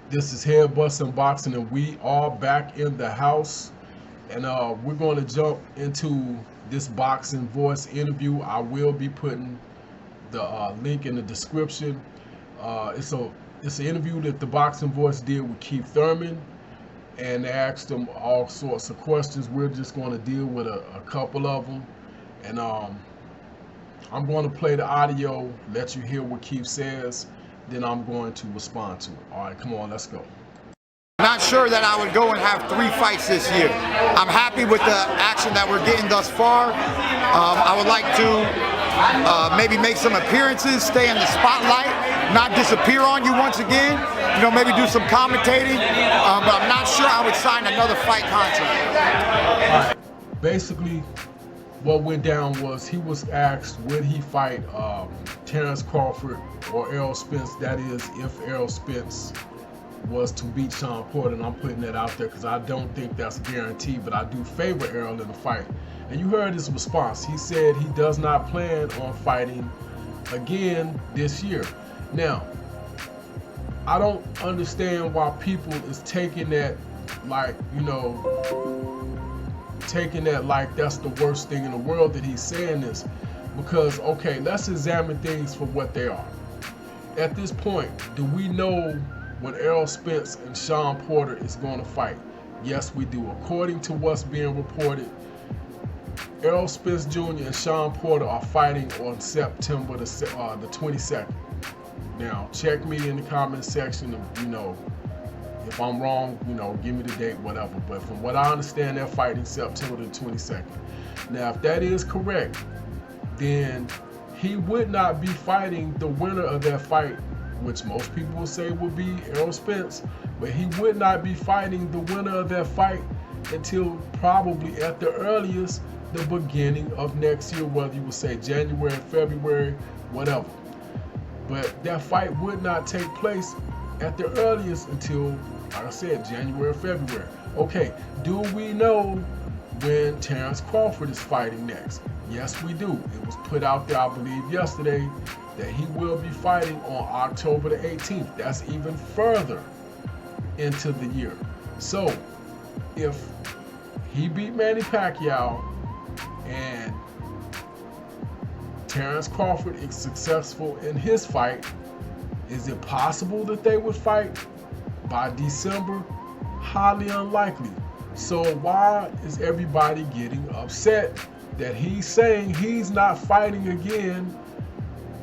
This is Head Busting Boxing, and we are back in the house. And we're going to jump into this Boxing Voice interview. I will be putting the link in the description. It's an interview that the Boxing Voice did with Keith Thurman, and they asked him all sorts of questions. We're just going to deal with a couple of them, and I'm going to play the audio, let you hear what Keith says, then I'm going to respond to it. All right, come on, let's go. Not sure that I would go and have 3 fights this year. I'm happy with the action that we're getting thus far. I would like to maybe make some appearances, stay in the spotlight, not disappear on you once again. You know, maybe do some commentating, but I'm not sure I would sign another fight contract. All right. Basically, what went down was he was asked would he fight Terrence Crawford or Errol Spence. That is, if Errol Spence was to beat Shawn Porter, and I'm putting that out there because I don't think that's guaranteed, but I do favor Errol in the fight. And you heard his response. He said he does not plan on fighting again this year. Now, I don't understand why people is taking that like, you know, taking that like that's the worst thing in the world that he's saying this. Because, okay, let's examine things for what they are. At this point, do we know when Errol Spence and Shawn Porter is going to fight? Yes, we do. According to what's being reported, Errol Spence Jr. and Shawn Porter are fighting on September the 22nd. Now, check me in the comment section, you know, if I'm wrong, you know, give me the date, whatever. But from what I understand, they're fighting September the 22nd. Now, if that is correct, then he would not be fighting the winner of that fight, which most people will say would be Errol Spence, but he would not be fighting the winner of that fight until probably at the earliest, the beginning of next year, whether you would say January, February, whatever. But that fight would not take place at the earliest until, like I said, January, February. Okay, do we know when Terrence Crawford is fighting next? Yes, we do. It was put out there, I believe, yesterday that he will be fighting on October the 18th. That's even further into the year. So, if he beat Manny Pacquiao and Terrence Crawford is successful in his fight, is it possible that they would fight by December? Highly unlikely. So why is everybody getting upset that he's saying he's not fighting again,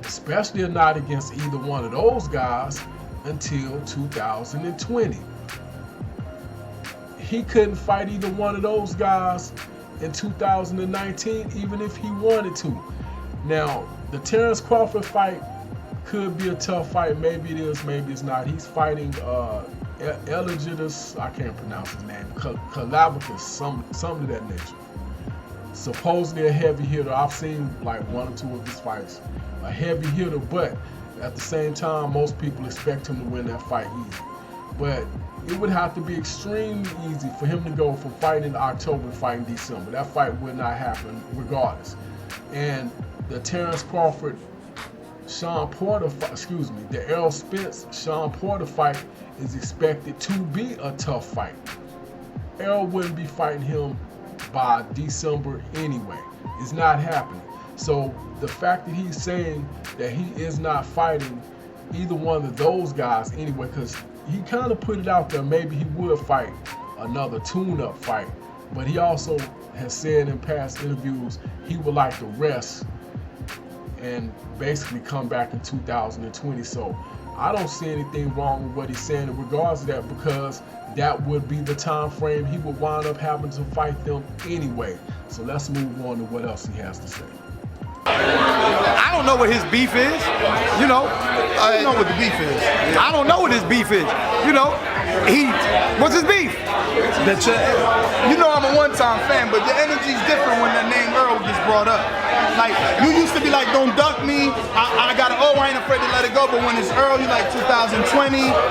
especially not against either one of those guys, until 2020? He couldn't fight either one of those guys in 2019, even if he wanted to. Now, the Terrence Crawford fight could be a tough fight. Maybe it is, maybe it's not. He's fighting Eligitus, I can't pronounce his name, Kalabakis, something of that nature. Supposedly a heavy hitter. I've seen like 1 or 2 of his fights. A heavy hitter, but at the same time, most people expect him to win that fight easy. But it would have to be extremely easy for him to go from fighting in October to fighting December. That fight would not happen regardless. And the Terrence Crawford Shawn Porter, the Errol Spence Shawn Porter fight is expected to be a tough fight. Errol wouldn't be fighting him by December anyway. It's not happening. So the fact that he's saying that he is not fighting either one of those guys anyway, because he kind of put it out there, maybe he would fight another tune-up fight, but he also has said in past interviews he would like to rest and basically come back in 2020. So I don't see anything wrong with what he's saying in regards to that, because that would be the time frame he would wind up having to fight them anyway. So let's move on to what else he has to say. I don't know what his beef is, you know. I don't know what the beef is. I don't know what his beef is, you know. What's his beef? You know I'm a one-time fan, but the energy's different when the name Earl gets brought up. Like, you used to be like, don't duck me. I got to, I ain't afraid to let it go. But when it's early, like 2020,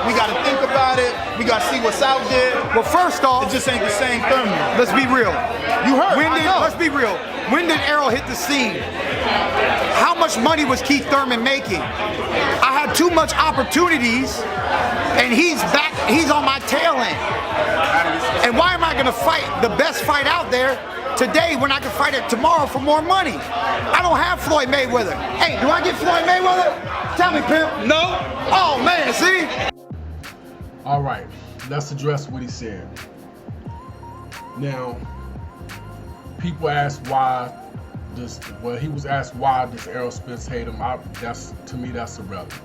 we got to think about it. We got to see what's out there. Well, first off, it just ain't the same Thurman. Let's be real. You heard, let's be real. When did Errol hit the scene? How much money was Keith Thurman making? I had too much opportunities, and he's back, he's on my tail end. And why am I gonna fight the best fight out there today when I can fight it tomorrow for more money? I don't have Floyd Mayweather. Hey, do I get Floyd Mayweather? Tell me, pimp. No. Oh man, see? All right, let's address what he said. Now, people ask why this, well, he was asked why does Errol Spence hate him. To me, that's irrelevant.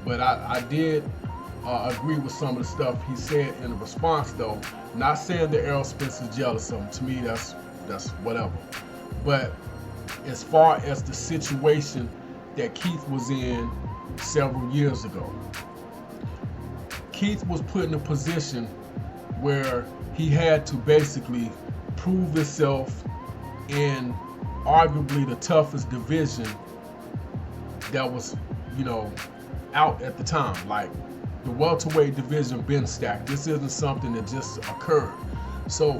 But I did agree with some of the stuff he said in the response, though. Not saying that Errol Spence is jealous of him. To me, that's whatever. But as far as the situation that Keith was in several years ago, Keith was put in a position where he had to basically prove himself in arguably the toughest division that was, out at the time. Like the welterweight division been stacked. This isn't something that just occurred. So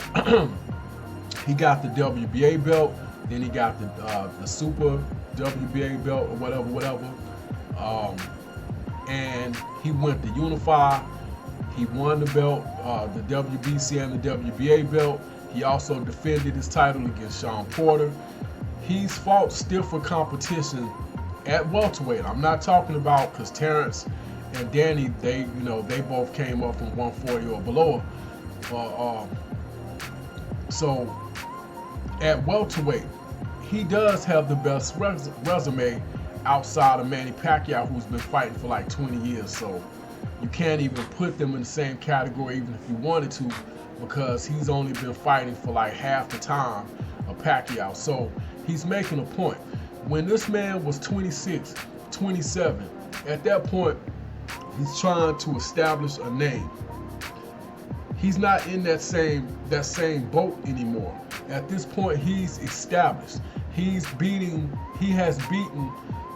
he got the WBA belt, then he got the Super WBA belt or whatever. And he went to Unify. He won the belt, the WBC and the WBA belt. He also defended his title against Sean Porter. He's fought stiffer competition at welterweight. I'm not talking about, because Terrence and Danny, they both came up from 140 or below. So at welterweight, he does have the best resume outside of Manny Pacquiao, who's been fighting for like 20 years. So you can't even put them in the same category, even if you wanted to, because he's only been fighting for like half the time of Pacquiao. So he's making a point. When this man was 26, 27, at that point, he's trying to establish a name. He's not in that same boat anymore. At this point, he's established. He has beaten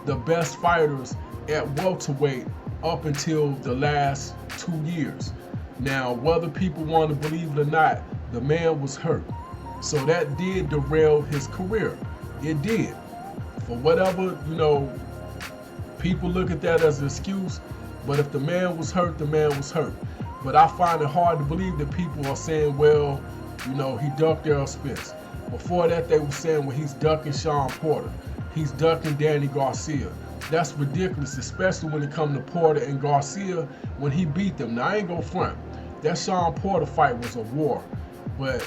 the best fighters at welterweight up until the last 2 years. Now, whether people want to believe it or not, the man was hurt. So that did derail his career. It did. For whatever, people look at that as an excuse, but if the man was hurt, the man was hurt. But I find it hard to believe that people are saying, well, he ducked Errol Spence. Before that, they were saying, well, he's ducking Sean Porter. He's ducking Danny Garcia. That's ridiculous, especially when it comes to Porter and Garcia when he beat them. Now, I ain't gonna front. That Sean Porter fight was a war. But,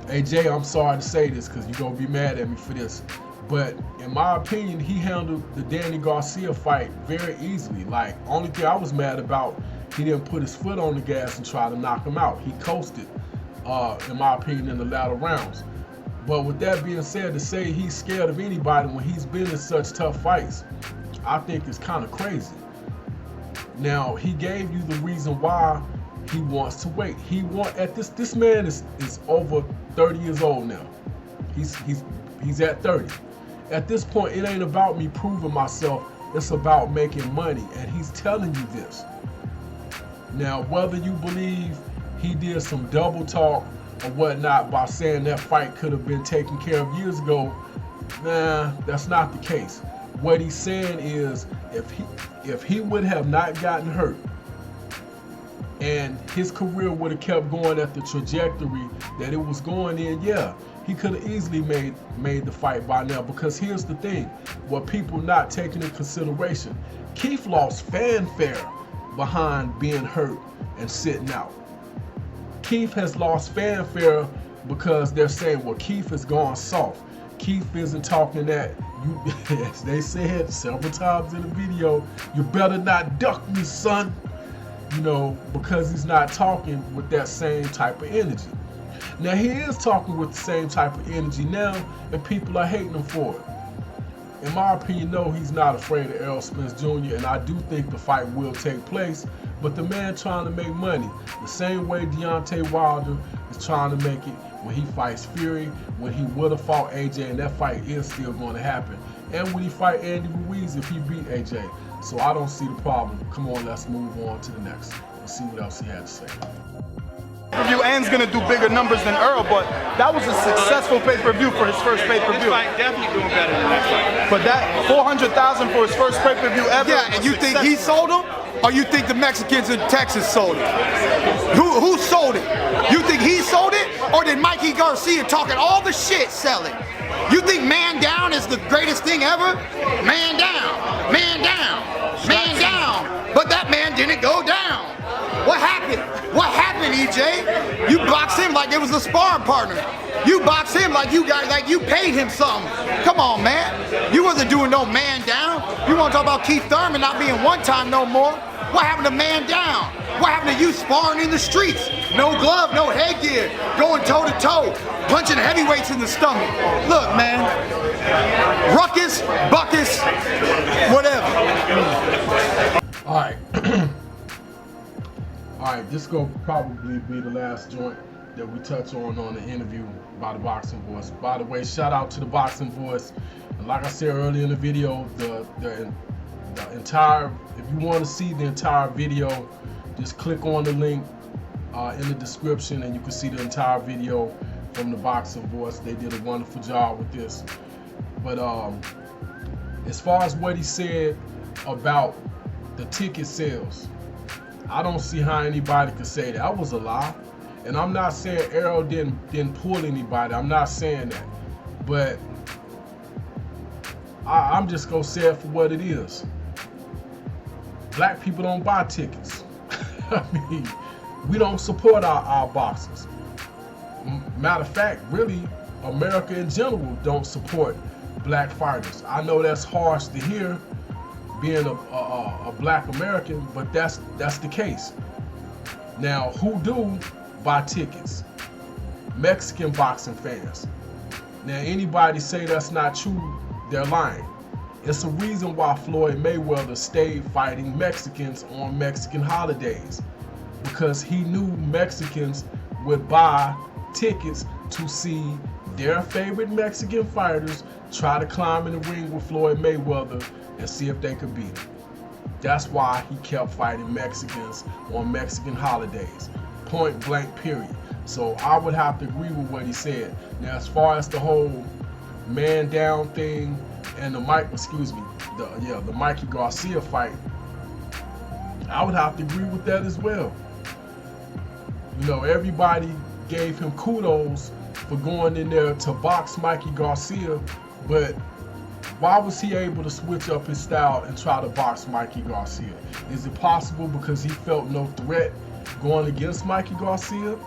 AJ, I'm sorry to say this because you're gonna be mad at me for this. But in my opinion, he handled the Danny Garcia fight very easily. Like, only thing I was mad about, he didn't put his foot on the gas and try to knock him out. He coasted, in my opinion, in the latter rounds. But with that being said, to say he's scared of anybody when he's been in such tough fights, I think is kind of crazy. Now, he gave you the reason why he wants to wait. This man is over 30 years old now. He's at 30. At this point, it ain't about me proving myself. It's about making money, and he's telling you this. Now, whether you believe he did some double talk or whatnot by saying that fight could have been taken care of years ago, nah, that's not the case. What he's saying is, if he would have not gotten hurt and his career would have kept going at the trajectory that it was going in, yeah, he could have easily made the fight by now. Because here's the thing, what people not taking into consideration, Keith lost fanfare behind being hurt and sitting out. Keith has lost fanfare because they're saying, well, Keith has gone soft. Keith isn't talking that, as they said several times in the video, you better not duck me, son. Because he's not talking with that same type of energy. Now, he is talking with the same type of energy now, and people are hating him for it. In my opinion, no, he's not afraid of Errol Spence Jr., and I do think the fight will take place. But the man trying to make money the same way Deontay Wilder is trying to make it when he fights Fury, when he would have fought AJ, and that fight is still going to happen. And when he fight Andy Ruiz if he beat AJ. So I don't see the problem. Come on, let's move on to the next. Let's see what else he had to say. Pay-per-view and's gonna do bigger numbers than Earl, but that was a successful pay-per-view for his first pay-per-view. This fight definitely doing better than that fight. But that 400,000 for his first pay-per-view ever. Yeah, and you think he sold him, or you think the Mexicans in Texas sold it? Who sold it? You think he sold it, or did Mikey Garcia talking all the shit sell it? You think man down is the greatest thing ever? Man down, man down, man down. But that man didn't go down. What happened? What happened, EJ? You boxed him like it was a sparring partner. You boxed him like you paid him something. Come on, man. You wasn't doing no man down. You want to talk about Keith Thurman not being one time no more? What happened to man down? What happened to you sparring in the streets? No glove, no headgear, going toe to toe, punching heavyweights in the stomach. Look, man. Ruckus, buckus, whatever. All right. All right, this will probably be the last joint that we touch on the interview by the Boxing Voice. By the way, shout out to the Boxing Voice. And like I said earlier in the video, the entire, if you want to see the entire video, just click on the link in the description and you can see the entire video from the Boxing Voice. They did a wonderful job with this. But as far as what he said about the ticket sales, I don't see how anybody could say that was a lie. And I'm not saying Errol didn't pull anybody. I'm not saying that. But I'm just gonna say it for what it is. Black people don't buy tickets. I mean, we don't support our boxers. Matter of fact, really, America in general don't support black fighters. I know that's harsh to hear, being a black American, but that's the case. Now, who do buy tickets? Mexican boxing fans. Now, anybody say that's not true, they're lying. It's a reason why Floyd Mayweather stayed fighting Mexicans on Mexican holidays, because he knew Mexicans would buy tickets to see their favorite Mexican fighters try to climb in the ring with Floyd Mayweather and see if they could beat him. That's why he kept fighting Mexicans on Mexican holidays. Point blank, period. So I would have to agree with what he said. Now, as far as the whole man down thing and the Mikey Garcia fight, I would have to agree with that as well. You know, everybody gave him kudos for going in there to box Mikey Garcia, but why was he able to switch up his style and try to box Mikey Garcia? Is it possible because he felt no threat going against Mikey Garcia?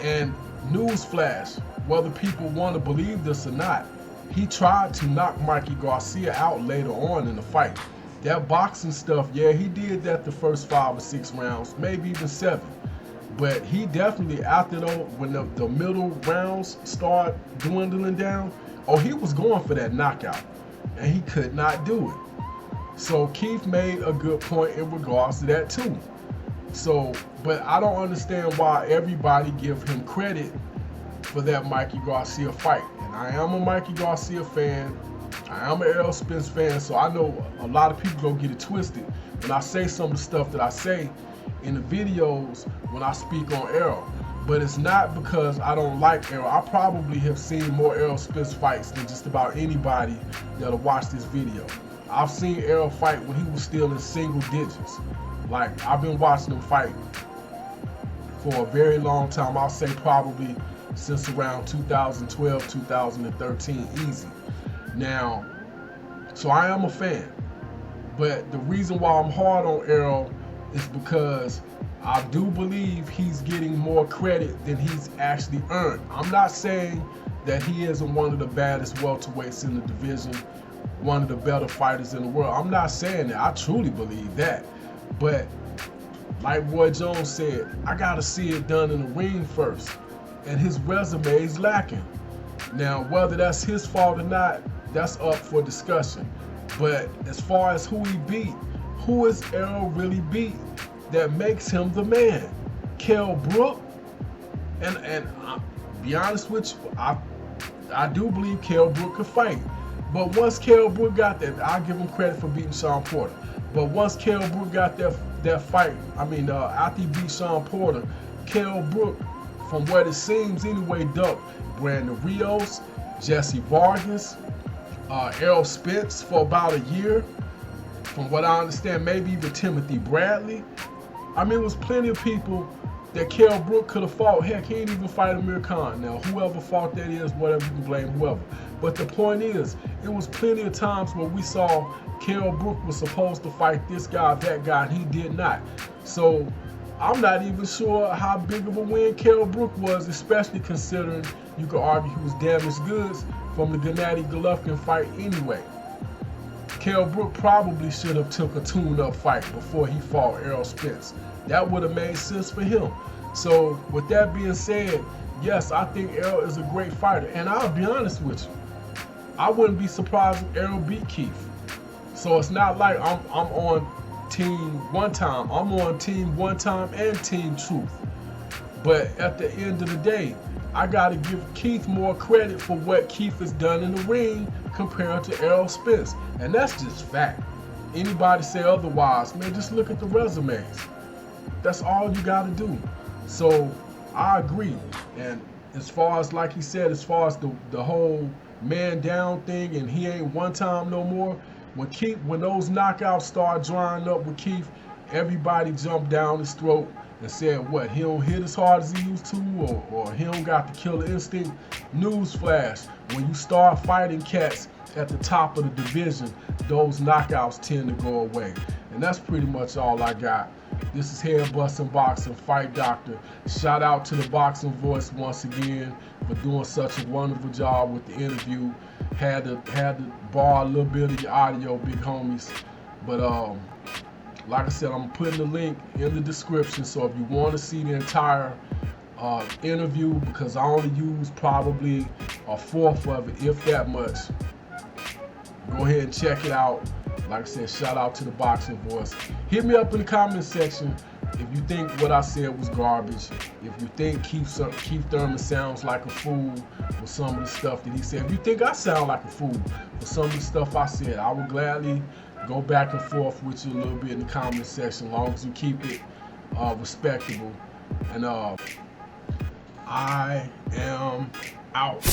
And newsflash, whether people want to believe this or not, he tried to knock Mikey Garcia out later on in the fight. That boxing stuff, yeah, he did that the first 5 or 6 rounds, maybe even 7. But he definitely, after when the middle rounds start dwindling down, he was going for that knockout, and he could not do it. So Keith made a good point in regards to that too. So, but I don't understand why everybody give him credit for that Mikey Garcia fight. And I am a Mikey Garcia fan. I am an Errol Spence fan, so I know a lot of people gonna get it twisted when I say some of the stuff that I say in the videos when I speak on Errol. But it's not because I don't like Errol. I probably have seen more Errol Spence fights than just about anybody that'll watch this video. I've seen Errol fight when he was still in single digits. Like, I've been watching him fight for a very long time. I'll say probably since around 2012, 2013, easy. Now, so I am a fan. But the reason why I'm hard on Errol is because I do believe he's getting more credit than he's actually earned. I'm not saying that he isn't one of the baddest welterweights in the division, one of the better fighters in the world. I'm not saying that. I truly believe that. But like Roy Jones said, I gotta see it done in the ring first. And his resume is lacking. Now, whether that's his fault or not, that's up for discussion. But as far as who he beat, who is Errol really beat that makes him the man? Kell Brook? And be honest with you, I do believe Kell Brook could fight. But once Kell Brook got that, I'll give him credit for beating Shawn Porter. But once Kell Brook got that fight, after he beat Shawn Porter, Kell Brook, from what it seems anyway, ducked Brandon Rios, Jesse Vargas, Errol Spence for about a year. From what I understand, maybe even Timothy Bradley. I mean, it was plenty of people that Kell Brook could have fought. Heck, he ain't even fight Amir Khan. Now, whoever fought that is, whatever, you can blame whoever. But the point is, it was plenty of times where we saw Kell Brook was supposed to fight this guy, that guy, and he did not. So I'm not even sure how big of a win Kell Brook was, especially considering you could argue he was damaged goods from the Gennady Golovkin fight anyway. Kell Brook probably should have took a tune-up fight before he fought Errol Spence. That would have made sense for him. So with that being said, yes, I think Errol is a great fighter. And I'll be honest with you, I wouldn't be surprised if Errol beat Keith. So it's not like I'm on team one time. I'm on team one time and team truth. But at the end of the day, I got to give Keith more credit for what Keith has done in the ring compared to Errol Spence. And that's just fact. Anybody say otherwise, man, just look at the resumes. That's all you got to do. So I agree. And as far as, like he said, as far as the whole man down thing and he ain't one time no more, when those knockouts start drying up with Keith, everybody jumped down his throat and said, what, he don't hit as hard as he used to, or he don't got the killer instinct. Newsflash, when you start fighting cats at the top of the division, those knockouts tend to go away. And that's pretty much all I got. This is Head Bustin' Boxing Fight Doctor. Shout out to the Boxing Voice once again for doing such a wonderful job with the interview. Had to borrow a little bit of your audio, big homies. But like I said, I'm putting the link in the description, so if you want to see the entire interview, because I only used probably a fourth of it, if that much, go ahead and check it out. Like I said, shout out to the Boxing Voice. Hit me up in the comment section if you think what I said was garbage. If you think Keith Thurman sounds like a fool for some of the stuff that he said. If you think I sound like a fool for some of the stuff I said, I would gladly go back and forth with you a little bit in the comment section, as long as you keep it respectable. And I am out.